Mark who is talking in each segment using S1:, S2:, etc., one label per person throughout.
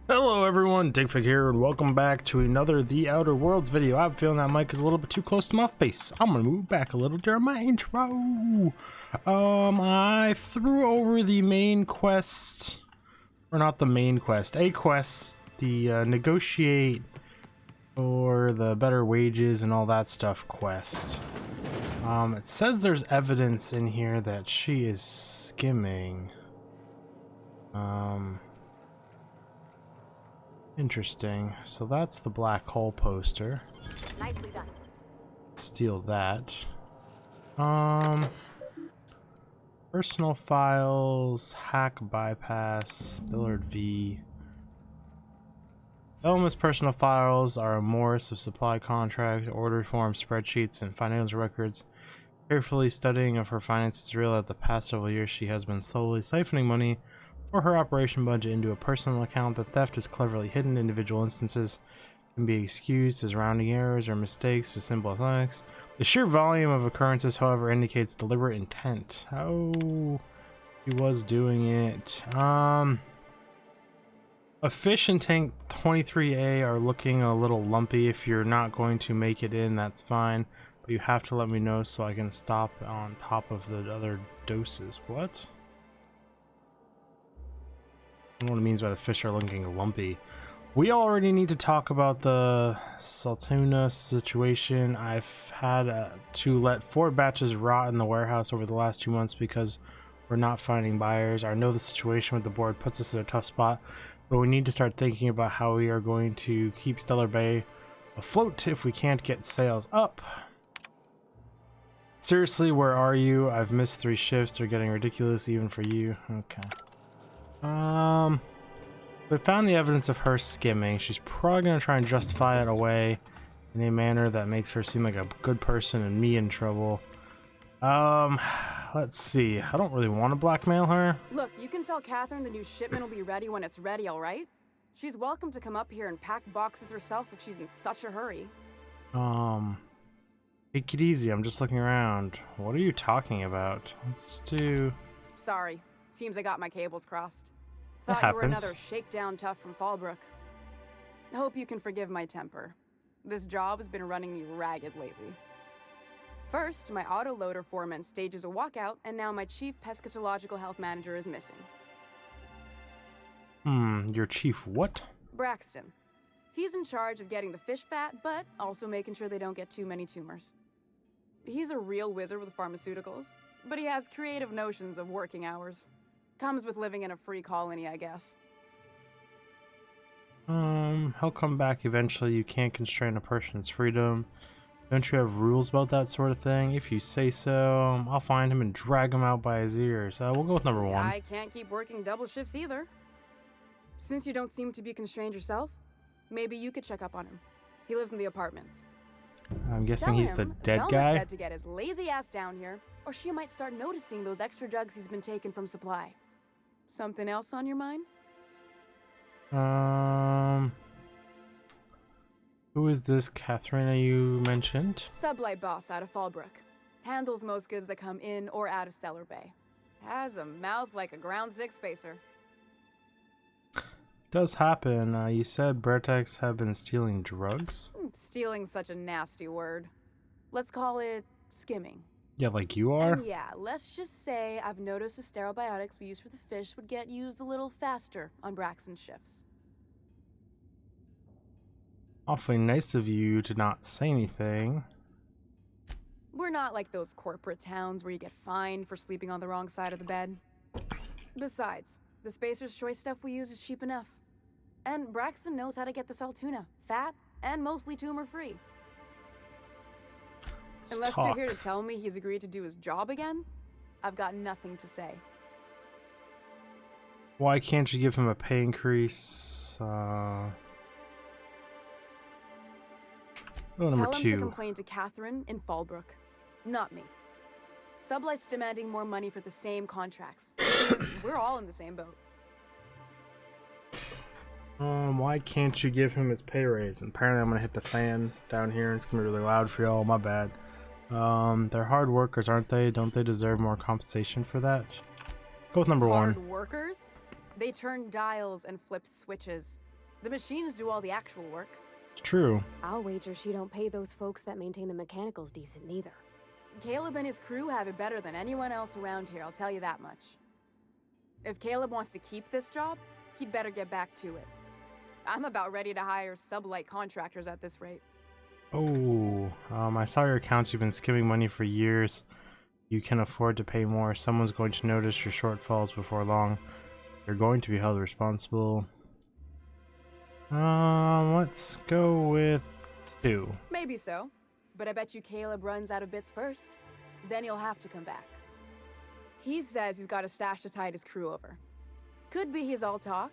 S1: Hello everyone, Digfig here, and welcome back to another The Outer Worlds video. I'm feeling that mic is a little bit too close to my face. I'm gonna move back a little during my intro. I threw over the main quest, or not the main quest, a quest, the negotiate for the better wages and all that stuff quest. It says there's evidence in here that she is skimming. Interesting. So that's the black hole poster.
S2: Nicely done.
S1: Steal that. Personal files, hack bypass, Billard V. Elma's personal files are a Morris of supply contracts, order forms, spreadsheets, and financial records. Carefully studying of her finances revealed that the past several years she has been slowly siphoning money for her operation budget into a personal account. The theft is cleverly hidden. Individual instances can be excused as rounding errors or mistakes to simple athletics. The sheer volume of occurrences, however, indicates deliberate intent. How he was doing it. A fish and tank 23A are looking a little lumpy. If you're not going to make it in, that's fine. But you have to let me know so I can stop on top of the other doses. What? I don't know what it means by the fish are looking lumpy. We already need to talk about the Saltuna situation. I've had to let 4 batches rot in the warehouse over the last 2 months because we're not finding buyers. I know the situation with the board puts us in a tough spot, but we need to start thinking about how we are going to keep Stellar Bay afloat if we can't get sales up. Seriously, where are you? I've missed 3 shifts. They're getting ridiculous even for you. Okay. We found the evidence of her skimming. She's probably gonna try and justify it away in a manner that makes her seem like a good person and me in trouble. Let's see. I don't really want to blackmail her.
S2: Look, you can tell Catherine the new shipment will be ready when it's ready, all right? She's welcome to come up here and pack boxes herself if she's in such a hurry.
S1: Take it easy. I'm just looking around. What are you talking about? Let's do...
S2: Sorry. Seems I got my cables crossed.
S1: That
S2: Thought you were
S1: happens.
S2: another shakedown tough from Fallbrook. Hope you can forgive my temper. This job has been running me ragged lately. First, my autoloader foreman stages a walkout, and now my chief pescatological health manager is missing.
S1: Your chief what?
S2: Braxton. He's in charge of getting the fish fat, but also making sure they don't get too many tumors. He's a real wizard with pharmaceuticals, but he has creative notions of working hours. Comes with living in a free colony, I guess.
S1: He'll come back eventually. You can't constrain a person's freedom. Don't you have rules about that sort of thing? If you say so, I'll find him and drag him out by his ears. We'll go with number 1.
S2: I can't keep working double shifts either. Since you don't seem to be constrained yourself, maybe you could check up on him. He lives in the apartments.
S1: I'm guessing
S2: Tell
S1: he's
S2: him
S1: the dead
S2: Velma
S1: guy.
S2: said to get his lazy ass down here, or she might start noticing those extra drugs he's been taking from supply. Something else on your mind?
S1: Who is this Katharina you mentioned?
S2: Sublight boss out of Fallbrook. Handles most goods that come in or out of Stellar Bay. Has a mouth like a ground 6 spacer.
S1: Does happen. You said Bretex have been stealing drugs?
S2: Stealing's such a nasty word. Let's call it skimming.
S1: Yeah, like you are?
S2: And yeah, let's just say I've noticed the sterile biotics we use for the fish would get used a little faster on Braxton's shifts.
S1: Awfully nice of you to not say anything.
S2: We're not like those corporate towns where you get fined for sleeping on the wrong side of the bed. Besides, the Spacer's Choice stuff we use is cheap enough. And Braxton knows how to get the Saltuna, fat and mostly tumor-free. Unless
S1: Talk.
S2: you're here to tell me he's agreed to do his job again, I've got nothing to say.
S1: Why can't you give him a pay increase? Number
S2: Tell him
S1: 2.
S2: to complain to Catherine in Fallbrook, not me. Sublight's demanding more money for the same contracts. We're all in the same boat.
S1: Why can't you give him his pay raise? And apparently I'm gonna hit the fan down here and it's gonna be really loud for y'all. My bad. They're hard workers, aren't they? Don't they deserve more compensation for that? Go with number 1.
S2: Hard workers? They turn dials and flip switches. The machines do all the actual work.
S1: It's true.
S3: I'll wager she don't pay those folks that maintain the mechanicals decent neither.
S2: Caleb and his crew have it better than anyone else around here, I'll tell you that much. If Caleb wants to keep this job, he'd better get back to it. I'm about ready to hire sublight contractors at this rate.
S1: Oh, I saw your accounts. You've been skimming money for years. You can afford to pay more. Someone's going to notice your shortfalls before long. You're going to be held responsible. Let's go with 2.
S2: Maybe so, but I bet you Caleb runs out of bits first. Then he'll have to come back. He says he's got a stash to tide his crew over. Could be he's all talk,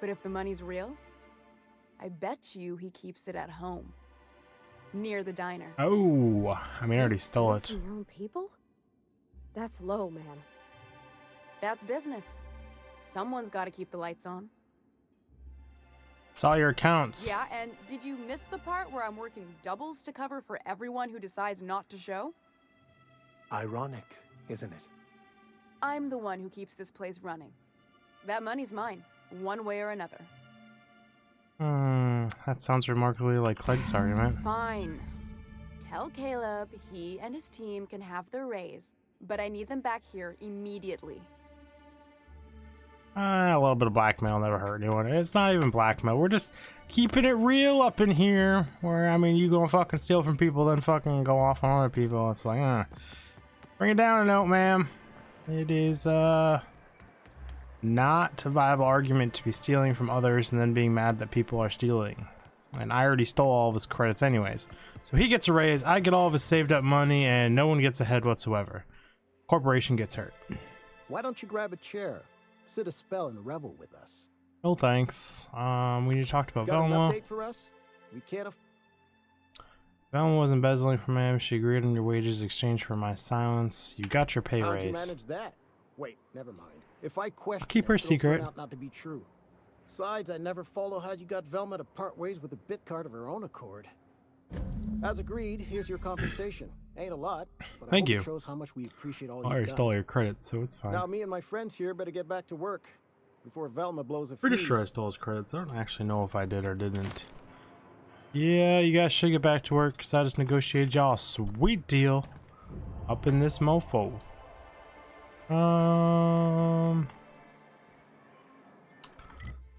S2: but if the money's real, I bet you he keeps it at home. Near the diner.
S1: Oh, I mean, I already stole it.
S3: From your own people? That's low, man.
S2: That's business. Someone's got to keep the lights on.
S1: Saw your accounts.
S2: Yeah, and did you miss the part where I'm working doubles to cover for everyone who decides not to show?
S4: Ironic, isn't it?
S2: I'm the one who keeps this place running. That money's mine, one way or another.
S1: That sounds remarkably like Clegg's argument.
S2: Fine. Tell Caleb he and his team can have their raise, but I need them back here immediately.
S1: A little bit of blackmail never hurt anyone. It's not even blackmail. We're just keeping it real up in here. Where, I mean, you go and fucking steal from people, then fucking go off on other people. It's like, bring it down a note, ma'am. It is, not a viable argument to be stealing from others and then being mad that people are stealing. And I already stole all of his credits anyways. So he gets a raise, I get all of his saved up money, and no one gets ahead whatsoever. Corporation gets hurt.
S4: Why don't you grab a chair, sit a spell, and revel with us?
S1: No thanks. We need to talk about
S4: Got
S1: Velma.
S4: an update for us? We can't
S1: Velma was embezzling from him. She agreed on your wages in exchange for my silence. You got your pay
S4: How'd you
S1: raise.
S4: manage that? Wait, never mind. If I question
S1: keep her
S4: it, it'll
S1: secret.
S4: turn out not to be true. Besides, I never follow how you got Velma to part ways with a bit card of her own accord. As agreed, here's your compensation. Ain't a lot, but I
S1: Thank
S4: hope
S1: you.
S4: it shows how much we appreciate all
S1: I
S4: you've
S1: already
S4: done.
S1: stole your credits, so it's fine.
S4: Now me and my friends here better get back to work before Velma blows a
S1: Pretty
S4: fuse.
S1: sure I stole his credits. I don't actually know if I did or didn't. Yeah, you guys should get back to work because I just negotiated y'all a sweet deal up in this mofo.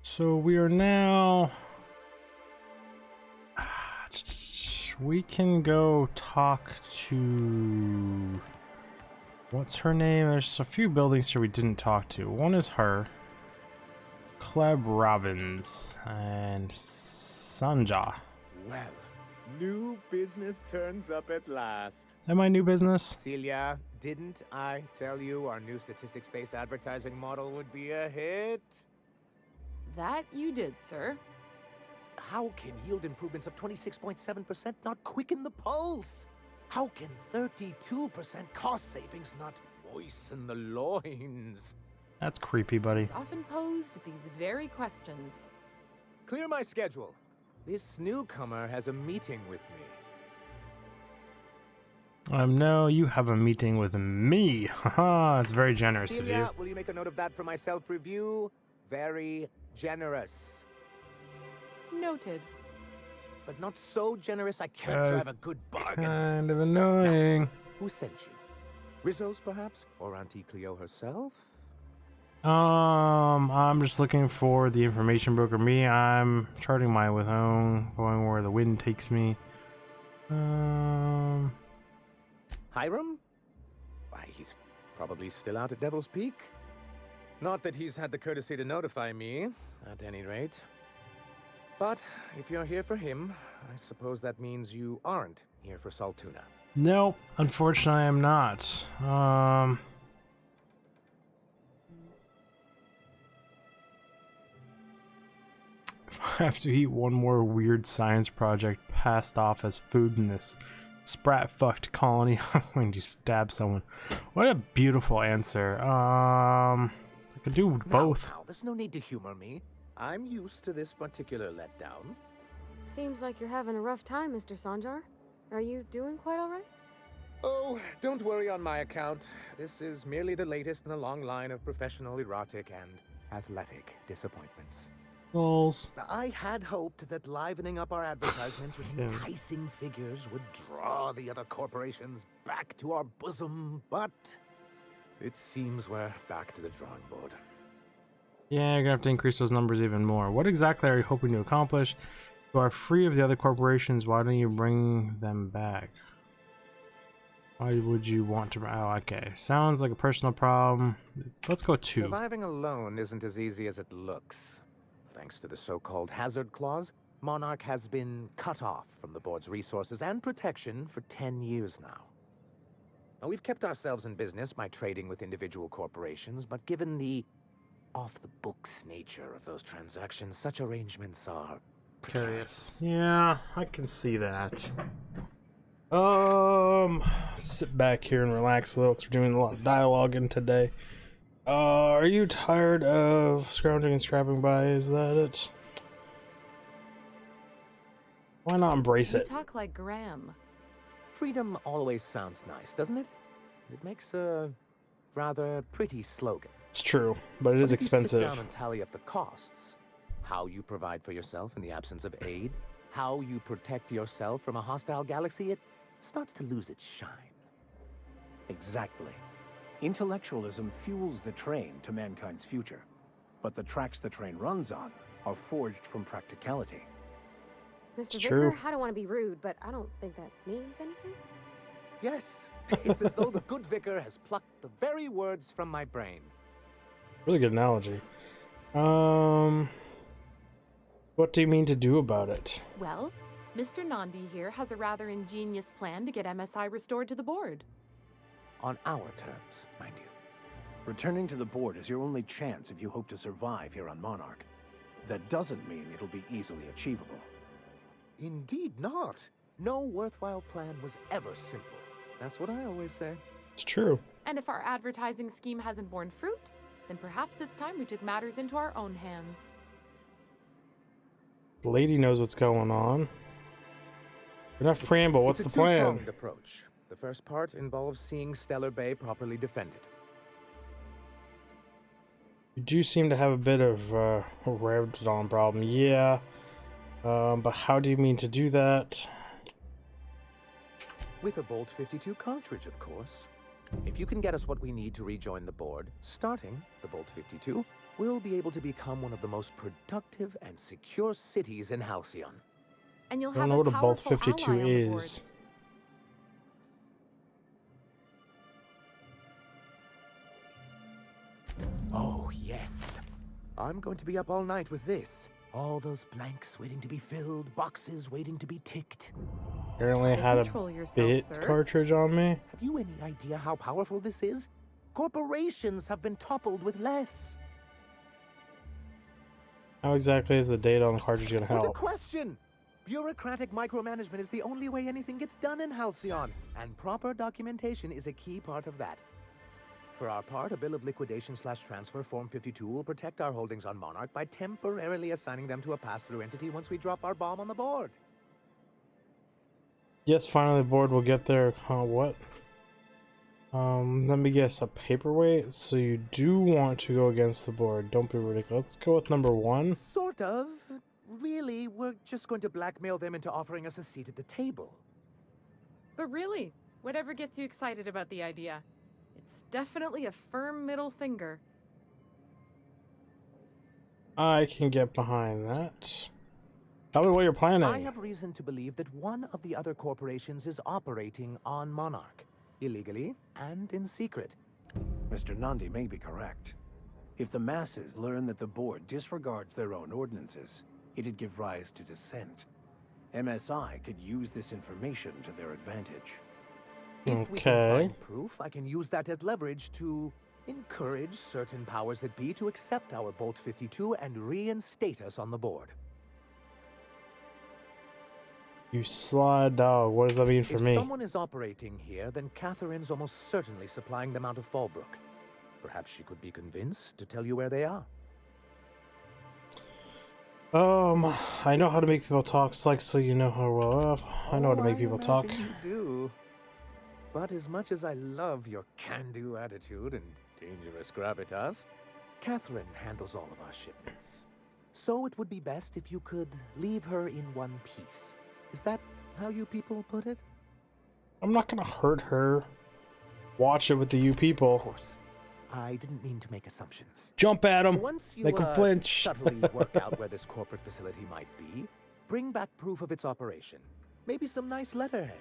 S1: So we are now. We can go talk to. What's her name? There's a few buildings here we didn't talk to. One is her. Cleb Robbins and Sanja.
S5: Well, new business turns up at last.
S1: Am I new business?
S5: Celia, didn't I tell you our new statistics-based advertising model would be a hit?
S3: That you did, sir.
S5: How can yield improvements of 26.7% not quicken the pulse? How can 32% cost savings not moisten the loins?
S1: That's creepy, buddy.
S3: Often posed these very questions.
S5: Clear my schedule. This newcomer has a meeting with me.
S1: No, you have a meeting with me. Haha, it's very generous of
S5: Celia,
S1: you.
S5: will you make a note of that for my self-review? Very generous.
S3: Noted.
S5: But not so generous I can't drive a good bargain.
S1: Kind of annoying.
S5: Who sent you? Rizzo's, perhaps? Or Auntie Cleo herself?
S1: I'm just looking for the information broker. I'm charting my with own, going where the wind takes me.
S5: Hiram? Why, he's probably still out at Devil's Peak. Not that he's had the courtesy to notify me, at any rate. But if you're here for him, I suppose that means you aren't here for Saltuna.
S1: No, unfortunately, I am not. If I have to eat one more weird science project passed off as food in this sprat fucked colony, I'm going to stab someone. What a beautiful answer. I could do both.
S5: Now, there's no need to humor me. I'm used to this particular letdown.
S3: Seems like you're having a rough time, Mr. Sanjar. Are you doing quite all right?
S5: Oh, don't worry on my account. This is merely the latest in a long line of professional, erotic, and athletic disappointments.
S1: Goals.
S5: I had hoped that livening up our advertisements with
S1: Yeah.
S5: enticing figures would draw the other corporations back to our bosom, but it seems we're back to the drawing board.
S1: Yeah, you're gonna have to increase those numbers even more. What exactly are you hoping to accomplish? If you are free of the other corporations, why don't you bring them back? Why would you want to? Oh, okay. Sounds like a personal problem. Let's go 2.
S5: Surviving alone isn't as easy as it looks. Thanks to the so-called hazard clause, Monarch has been cut off from the board's resources and protection for 10 years now. Now, we've kept ourselves in business by trading with individual corporations, but given the off-the-books nature of those transactions, such arrangements are precarious.
S1: Yeah, I can see that. Sit back here and relax a little, 'cause we're doing a lot of dialoguing today. Are you tired of scrounging and scrapping by? Is that it? Why not embrace
S6: You
S1: it?
S6: talk like Graham.
S5: Freedom always sounds nice, doesn't it? It makes a rather pretty slogan.
S1: It's true, but it is
S5: But if you sit
S1: expensive.
S5: down and tally up the costs, how you provide for yourself in the absence of aid, how you protect yourself from a hostile galaxy, it starts to lose its shine.
S7: Exactly. Intellectualism fuels the train to mankind's future, but the tracks the train runs on are forged from practicality.
S3: Mr.
S1: It's
S3: Vicker,
S1: true.
S3: I don't want to be rude, but I don't think that means anything.
S5: Yes, it's as though the good vicar has plucked the very words from my brain.
S1: Really good analogy. What do you mean to do about it?
S6: Well, Mr. Nandi here has a rather ingenious plan to get MSI restored to the board.
S5: On our terms, mind you.
S7: Returning to the board is your only chance if you hope to survive here on Monarch. That doesn't mean it'll be easily achievable.
S5: Indeed not. No worthwhile plan was ever simple. That's what I always say.
S1: It's true.
S6: And if our advertising scheme hasn't borne fruit, then perhaps it's time we took matters into our own hands.
S1: The lady knows what's going on. Enough preamble. What's
S5: It's
S1: the
S5: a
S1: plan?
S5: two-pronged approach. The first part involves seeing Stellar Bay properly defended.
S1: You do seem to have a bit of a Rabdon problem. Yeah. But how do you mean to do that?
S5: With a Bolt 52 cartridge, of course. If you can get us what we need to rejoin the board, starting the Bolt 52, we'll be able to become one of the most productive and secure cities in Halcyon.
S6: And you'll
S1: I don't
S6: have
S1: know
S6: a
S1: what a Bolt
S6: powerful
S1: 52
S6: ally on the board.
S1: is.
S5: Oh, yes. I'm going to be up all night with this. All those blanks waiting to be filled, boxes waiting to be ticked.
S1: Apparently I
S6: Try to
S1: had a
S6: control yourself,
S1: bit
S6: sir.
S1: cartridge on me.
S5: Have you any idea how powerful this is? Corporations have been toppled with less.
S1: How exactly is the data on the cartridge gonna
S5: What a
S1: help?
S5: question! Bureaucratic micromanagement is the only way anything gets done in Halcyon, and proper documentation is a key part of that. For our part, a bill of liquidation/transfer Form 52 will protect our holdings on Monarch by temporarily assigning them to a pass-through entity once we drop our bomb on the board.
S1: Yes, finally the board will get there. What? Let me guess, a paperweight? So you do want to go against the board. Don't be ridiculous. Let's go with number 1.
S5: Sort of. Really, we're just going to blackmail them into offering us a seat at the table.
S6: But really, whatever gets you excited about the idea, it's definitely a firm middle finger.
S1: I can get behind that. Tell me what you're planning.
S5: I have reason to believe that one of the other corporations is operating on Monarch, illegally and in secret.
S7: Mr. Nandi may be correct. If the masses learn that the board disregards their own ordinances, it'd give rise to dissent. MSI could use this information to their advantage.
S5: If we can
S1: Okay.
S5: find proof, I can use that as leverage to encourage certain powers that be to accept our Bolt 52 and reinstate us on the board.
S1: You sly dog. What does that mean for
S5: If
S1: me?
S5: someone is operating here, then Catherine's almost certainly supplying them out of Fallbrook. Perhaps she could be convinced to tell you where they are.
S1: I know how to make people talk, so you know how well. I know how to make people talk.
S5: You do. But as much as I love your can-do attitude and dangerous gravitas, Catherine handles all of our shipments. So it would be best if you could leave her in one piece. Is that how you people put it?
S1: I'm not gonna hurt her. Watch it with the you people.
S5: Of course. I didn't mean to make assumptions.
S1: Jump at him.
S5: Once you
S1: Make him flinch.
S5: subtly work out where this corporate facility might be, bring back proof of its operation. Maybe some nice letterhead.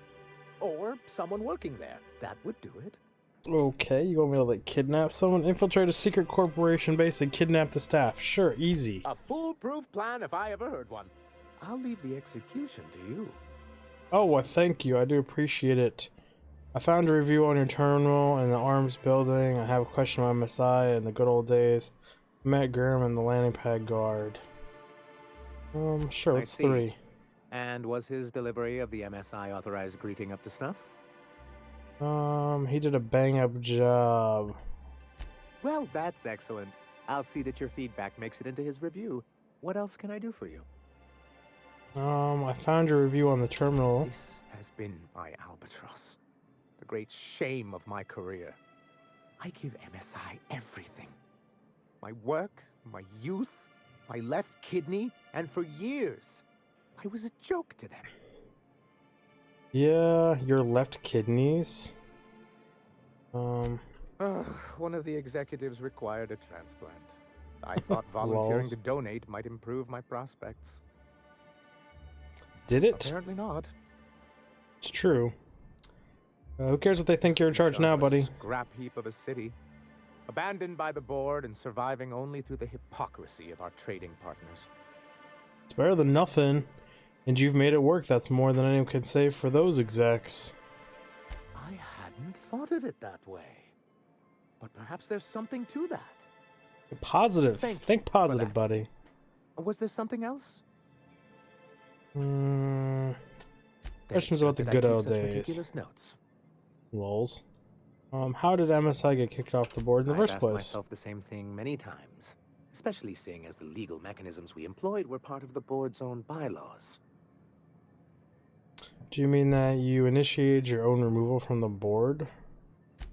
S5: Or someone working there. That would do it.
S1: Okay, you want me to like kidnap someone? Infiltrate a secret corporation base and kidnap the staff. Sure, easy.
S5: A foolproof plan if I ever heard one. I'll leave the execution to you.
S1: Oh, well, thank you. I do appreciate it. I found a review on your terminal in the arms building. I have a question about MSI in the good old days. I met Grim and the landing pad guard. Sure,
S5: I
S1: it's
S5: see.
S1: 3.
S5: And was his delivery of the MSI authorized greeting up to snuff?
S1: He did a bang-up job.
S5: Well, that's excellent. I'll see that your feedback makes it into his review. What else can I do for you?
S1: I found your review on the terminal.
S5: This has been my albatross. The great shame of my career. I give MSI everything. My work, my youth, my left kidney, and for years, I was a joke to them.
S1: Yeah, your left kidneys.
S5: One of the executives required a transplant. I thought volunteering
S1: Lols.
S5: to donate might improve my prospects.
S1: Did it?
S5: Apparently not.
S1: It's true. Who cares what they think you're in charge now, buddy?
S5: Scrap heap of a city, abandoned by the board and surviving only through the hypocrisy of our trading partners.
S1: It's better than nothing. And you've made it work. That's more than anyone can say for those execs.
S5: I hadn't thought of it that way. But perhaps there's something to that.
S1: Positive.
S5: Thank you
S1: Think
S5: for
S1: positive,
S5: that.
S1: buddy.
S5: Was there something else?
S1: Hmm.
S5: Then it's
S1: Questions about the
S5: that I
S1: good
S5: keep
S1: old
S5: such
S1: days.
S5: meticulous notes.
S1: Lols. How did MSI get kicked off the board in the
S5: I've
S1: first
S5: asked
S1: place?
S5: myself the same thing many times, especially seeing as the legal mechanisms we employed were part of the board's own bylaws.
S1: Do you mean that you initiated your own removal from the board?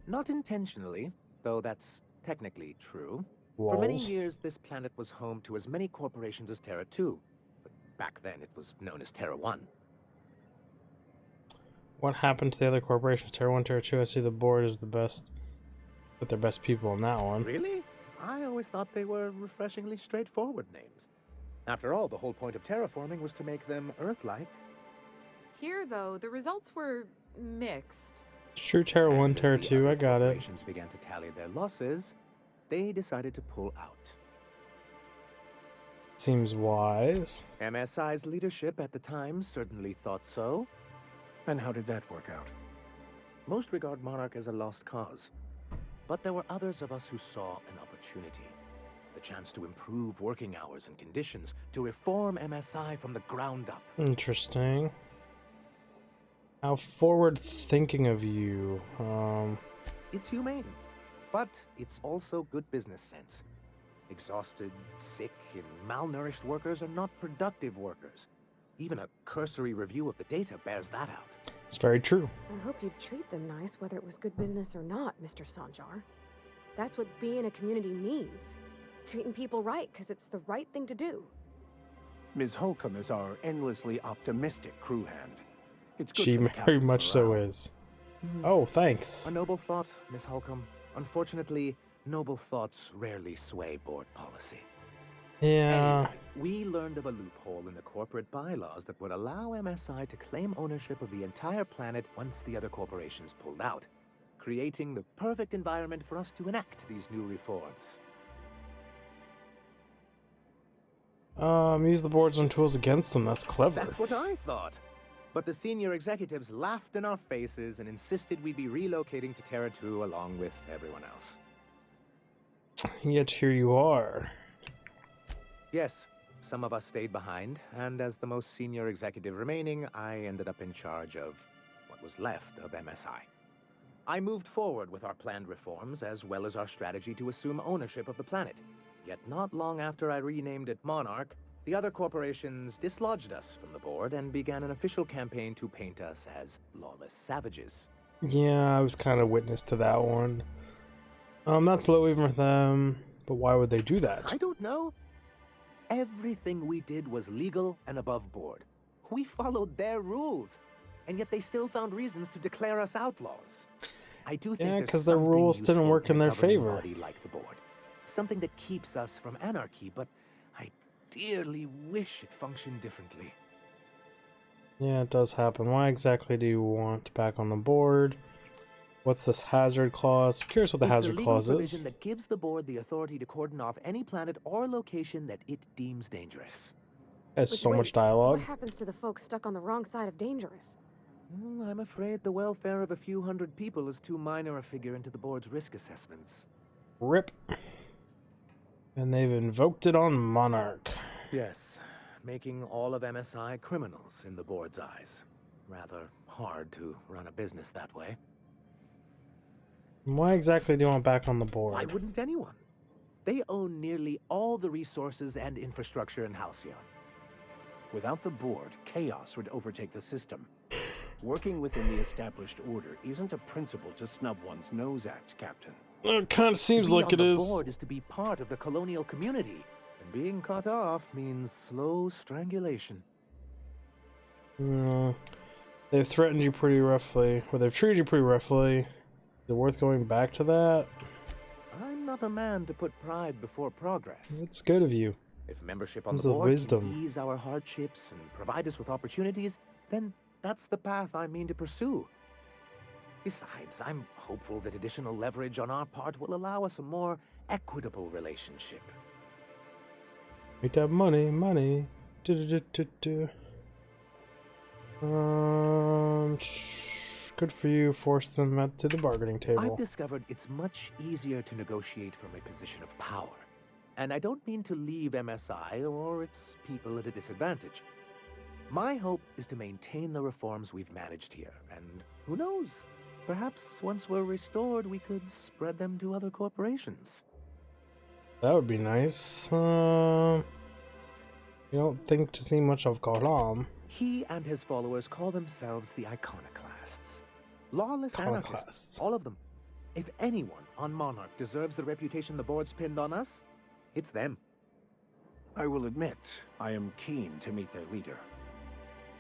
S5: Not intentionally, though that's technically true. For many
S1: Lols.
S5: years, this planet was home to as many corporations as Terra 2. But back then, it was known as Terra 1.
S1: What happened to the other corporations? Terra 1, Terra 2? I see the board is the best. Put their best people in that one.
S5: Really? I always thought they were refreshingly straightforward names. After all, the whole point of terraforming was to make them Earth-like.
S6: Here, though, the results were mixed.
S1: It's true, Terra 1,
S5: And as
S1: Terra
S5: the
S1: 2,
S5: other
S1: I got it.
S5: corporations began to tally their losses, they decided to pull out.
S1: Seems wise.
S5: MSI's leadership at the time certainly thought so.
S7: And how did that work out?
S5: Most regard Monarch as a lost cause. But there were others of us who saw an opportunity. The chance to improve working hours and conditions, to reform MSI from the ground up.
S1: Interesting. How forward-thinking of you.
S5: It's humane, but it's also good business sense. Exhausted, sick, and malnourished workers are not productive workers. Even a cursory review of the data bears that out.
S1: It's very true.
S3: I hope you'd treat them nice, whether it was good business or not, Mr. Sanjar. That's what being a community means. Treating people right, because it's the right thing to do.
S7: Ms. Holcomb is our endlessly optimistic crew hand. It's good
S1: She
S7: for the
S1: very
S7: captain's
S1: much so
S7: morale.
S1: is. Oh, thanks.
S5: A noble thought, Miss Holcomb. Unfortunately, noble thoughts rarely sway board policy.
S1: Yeah.
S5: Anyway, we learned of a loophole in the corporate bylaws that would allow MSI to claim ownership of the entire planet once the other corporations pulled out, creating the perfect environment for us to enact these new reforms.
S1: Use the boards and tools against them. That's clever.
S5: That's what I thought. But the senior executives laughed in our faces and insisted we'd be relocating to Terra 2 along with everyone else.
S1: Yet here you are.
S5: Yes, some of us stayed behind, and as the most senior executive remaining, I ended up in charge of what was left of MSI. I moved forward with our planned reforms, as well as our strategy to assume ownership of the planet. Yet not long after I renamed it Monarch, the other corporations dislodged us from the board and began an official campaign to paint us as lawless savages.
S1: Yeah, I was kind of witness to that one. That's low even for them, but why would they do that?
S5: I don't know. Everything we did was legal and above board. We followed their rules, and yet they still found reasons to declare us outlaws. I do think
S1: Yeah,
S5: there's
S1: 'cause their
S5: something
S1: rules didn't
S5: useful
S1: work in
S5: a
S1: their
S5: governing
S1: favor.
S5: body like the board. Something that keeps us from anarchy, but I dearly wish it functioned differently.
S1: Yeah, it does happen. Why exactly do you want back on the board? What's this hazard clause? I'm curious what the
S5: It's a
S1: hazard
S5: legal
S1: clause is.
S5: provision that gives the board the authority to cordon off any planet or location that it deems dangerous.
S1: There's
S3: Which
S1: so
S3: way-
S1: much dialogue.
S3: What happens to the folks stuck on the wrong side of dangerous?
S5: I'm afraid the welfare of a few hundred people is too minor a figure into the board's risk assessments.
S1: Rip. And they've invoked it on Monarch.
S5: Yes, making all of MSI criminals in the board's eyes. Rather hard to run a business that way.
S1: Why exactly do you want back on the board?
S5: Why wouldn't anyone? They own nearly all the resources and infrastructure in Halcyon.
S7: Without the board, chaos would overtake the system. Working within the established order isn't a principle to snub one's nose at, Captain.
S1: It kind of seems
S5: to be
S1: like
S5: on
S1: it
S5: the
S1: is.
S5: board is to be part of the colonial community, and being cut off means slow strangulation.
S1: They've threatened you pretty roughly, or they've treated you pretty roughly. Is it worth going back to that?
S5: I'm not a man to put pride before progress.
S1: It's good of you.
S5: If membership on
S1: Comes
S5: the
S1: with
S5: board
S1: wisdom.
S5: can ease our hardships and provide us with opportunities, then that's the path I mean to pursue. Besides, I'm hopeful that additional leverage on our part will allow us a more equitable relationship.
S1: Make that money. Du-du-du-du-du. Good for you. Force them up to the bargaining
S5: I've
S1: table.
S5: discovered it's much easier to negotiate from a position of power. And I don't mean to leave MSI or its people at a disadvantage. My hope is to maintain the reforms we've managed here, and who knows? Perhaps once we're restored, we could spread them to other corporations.
S1: That would be nice. You don't think to see much of Kalam.
S5: He and his followers call themselves the Iconoclasts. Lawless
S1: Iconoclasts.
S5: anarchists, all of them. If anyone on Monarch deserves the reputation the board's pinned on us, it's them.
S7: I will admit, I am keen to meet their leader.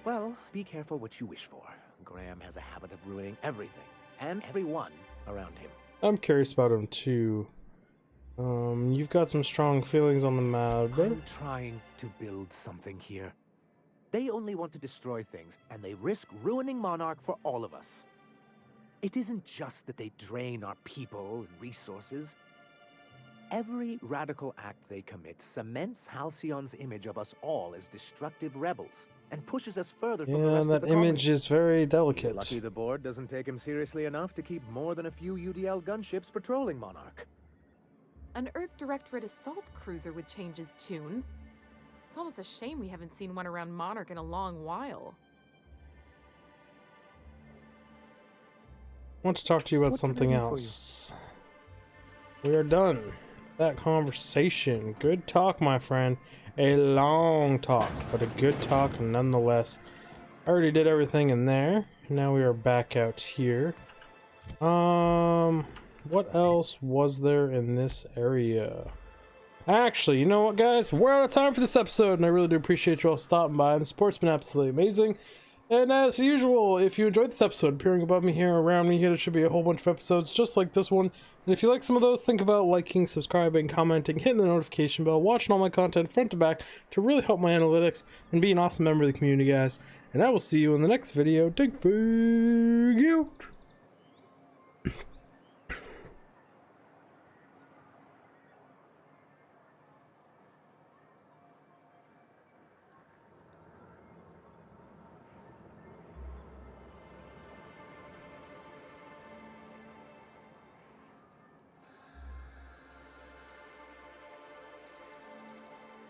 S5: Well, be careful what you wish for. Graham has a habit of ruining everything, and everyone around him.
S1: I'm curious about him too. You've got some strong feelings on the matter.
S5: I'm trying to build something here. They only want to destroy things, and they risk ruining Monarch for all of us. It isn't just that they drain our people and resources. Every radical act they commit cements Halcyon's image of us all as destructive rebels, and pushes us further from the
S1: Yeah,
S5: rest
S1: that
S5: of the colony.
S1: image is very
S5: He's
S1: delicate.
S5: lucky the board doesn't take him seriously enough to keep more than a few UDL gunships patrolling Monarch.
S6: An Earth Directorate assault cruiser would change his tune. It's almost a shame we haven't seen one around Monarch in a long while.
S1: I want to talk to you about
S5: What can I
S1: something
S5: do for you?
S1: else. We are done. That conversation. Good talk, my friend. A long talk, but a good talk nonetheless. I already did everything in there. Now we are back out here. What else was there in this area? Actually, you know what, guys? We're out of time for this episode, and I really do appreciate you all stopping by. The support's been absolutely amazing. And as usual, if you enjoyed this episode, appearing above me here, around me here, there should be a whole bunch of episodes just like this one. And if you like some of those, think about liking, subscribing, commenting, hitting the notification bell, watching all my content front to back to really help my analytics and be an awesome member of the community, guys. And I will see you in the next video. Take care.